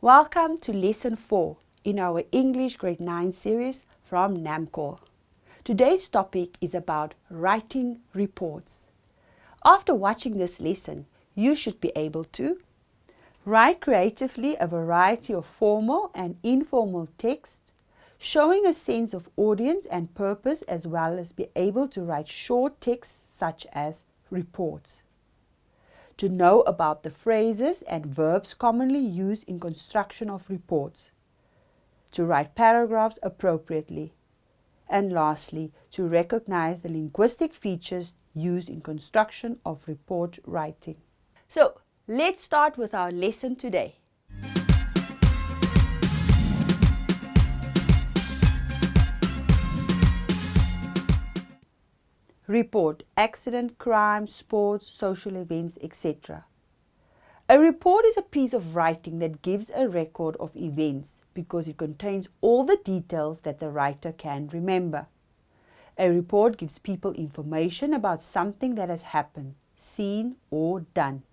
Welcome to Lesson 4 in our English Grade 9 series from NAMCOR. Today's topic is about writing reports. After watching this lesson, you should be able to write creatively a variety of formal and informal text, showing a sense of audience and purpose, as well as be able to write short texts such as reports. To know about the phrases and verbs commonly used in construction of reports, to write paragraphs appropriately, and lastly, to recognize the linguistic features used in construction of report writing. So, let's start with our lesson today. Report: accident, crime, sports, social events, etc. A report is a piece of writing that gives a record of events because it contains all the details that the writer can remember. A report gives people information about something that has happened, seen, or done.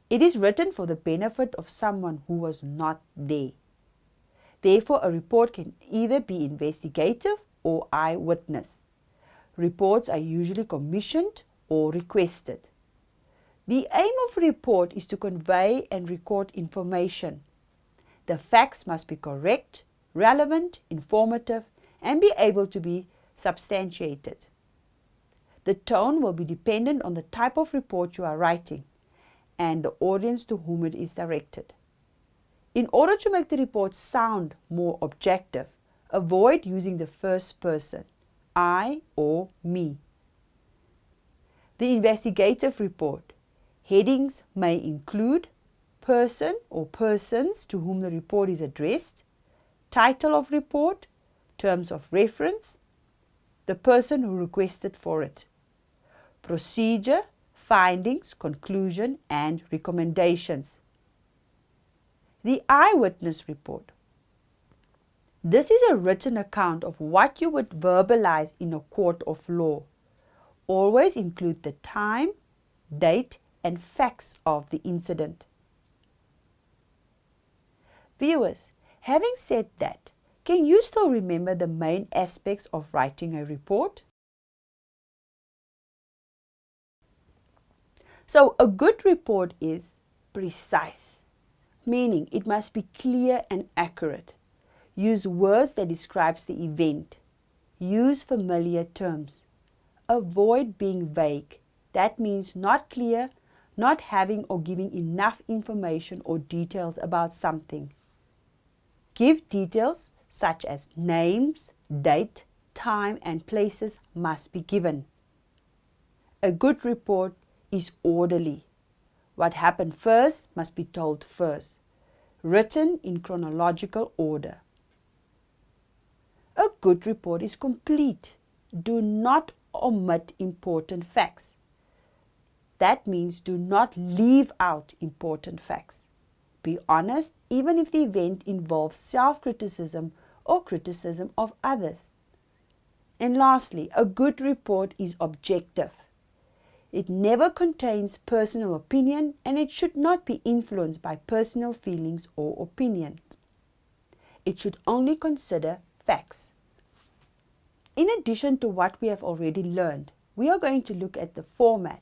It is written for the benefit of someone who was not there. Therefore, a report can either be investigative or eyewitness. Reports are usually commissioned or requested. The aim of a report is to convey and record information. The facts must be correct, relevant, informative, and be able to be substantiated. The tone will be dependent on the type of report you are writing and the audience to whom it is directed. In order to make the report sound more objective, avoid using the first person, I or me. The investigative report. Headings may include person or persons to whom the report is addressed, title of report, terms of reference, the person who requested for it, procedure, findings, conclusion, and recommendations. The eyewitness report. This is a written account of what you would verbalize in a court of law. Always include the time, date, and facts of the incident. Viewers, having said that, can you still remember the main aspects of writing a report? So, a good report is precise, meaning it must be clear and accurate. Use words that describes the event. Use familiar terms. Avoid being vague. That means not clear, not having or giving enough information or details about something. Give details such as names, date, time, and places must be given. A good report is orderly. What happened first must be told first, written in chronological order. A good report is complete. Do not omit important facts. That means do not leave out important facts. Be honest even if the event involves self-criticism or criticism of others. And lastly, a good report is objective. It never contains personal opinion and it should not be influenced by personal feelings or opinions. It should only consider facts. In addition to what we have already learned, we are going to look at the format,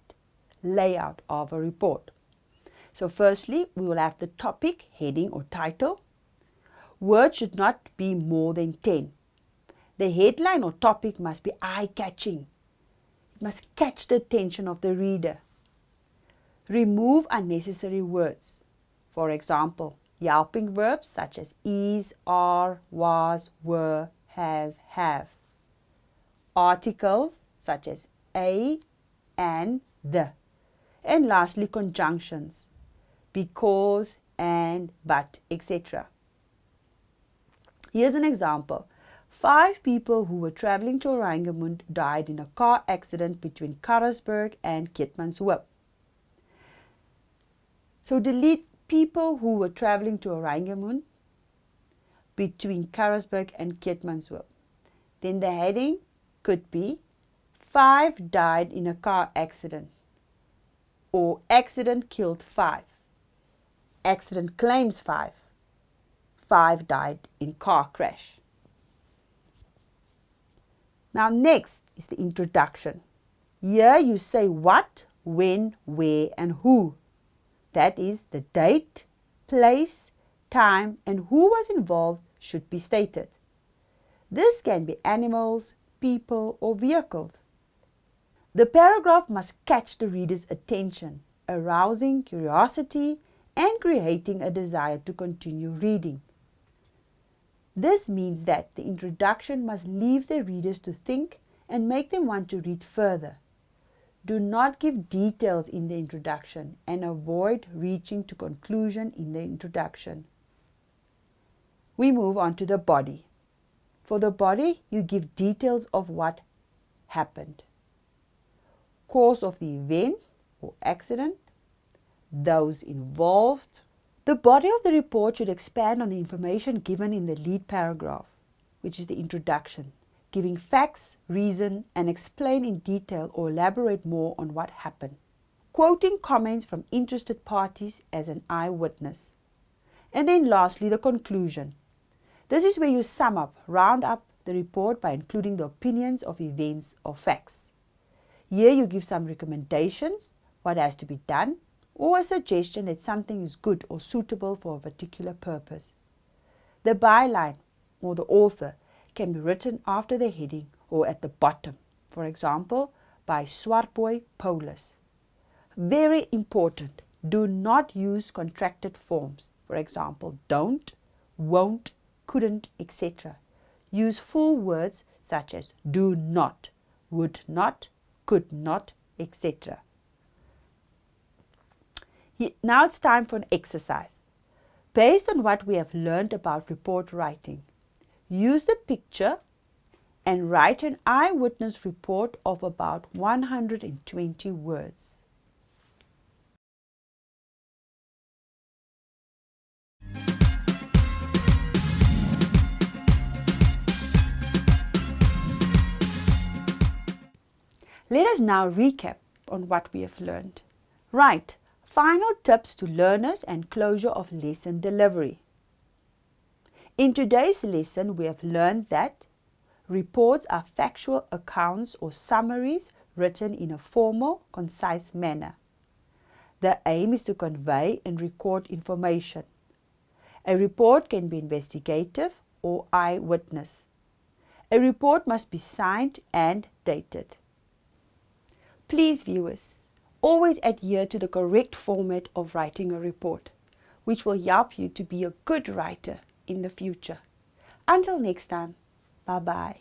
layout of a report. So firstly, we will have the topic, heading or title. Words should not be more than 10. The headline or topic must be eye-catching. It must catch the attention of the reader. Remove unnecessary words. For example, helping verbs such as is, are, was, were, has, have. Articles such as a, and, the. And lastly, conjunctions, because, and, but, etc. Here's an example. 5 people who were traveling to Oranjemund died in a car accident between Karasburg and Keetmanshoop. So delete people who were traveling to Oranjemund between Karasburg and Keetmanshoop. Then the heading could be 5 died in a car accident, or accident killed 5. Accident claims 5. 5 died in car crash. Now next is the introduction. Here you say what, when, where and who. That is, the date, place, time and who was involved should be stated. This can be animals, people or vehicles. The paragraph must catch the reader's attention, arousing curiosity and creating a desire to continue reading. This means that the introduction must leave the readers to think and make them want to read further. Do not give details in the introduction and avoid reaching to conclusion in the introduction. We move on to the body. For the body, you give details of what happened. Course of the event or accident, those involved. The body of the report should expand on the information given in the lead paragraph, which is the introduction, giving facts, reason, and explain in detail or elaborate more on what happened. Quoting comments from interested parties as an eyewitness. And then lastly, the conclusion. This is where you sum up, round up the report by including the opinions of events or facts. Here you give some recommendations, what has to be done, or a suggestion that something is good or suitable for a particular purpose. The byline or the author can be written after the heading or at the bottom, for example, by Swartboy Paulus. Very important, do not use contracted forms, for example, don't, won't, couldn't, etc. Use full words such as do not, would not, could not, etc. Now it's time for an exercise. Based on what we have learned about report writing, use the picture and write an eyewitness report of about 120 words. Let us now recap on what we have learned. Right, final tips to learners and closure of lesson delivery. In today's lesson, we have learned that reports are factual accounts or summaries written in a formal, concise manner. The aim is to convey and record information. A report can be investigative or eyewitness. A report must be signed and dated. Please, viewers, always adhere to the correct format of writing a report, which will help you to be a good writer in the future. Until next time, bye-bye.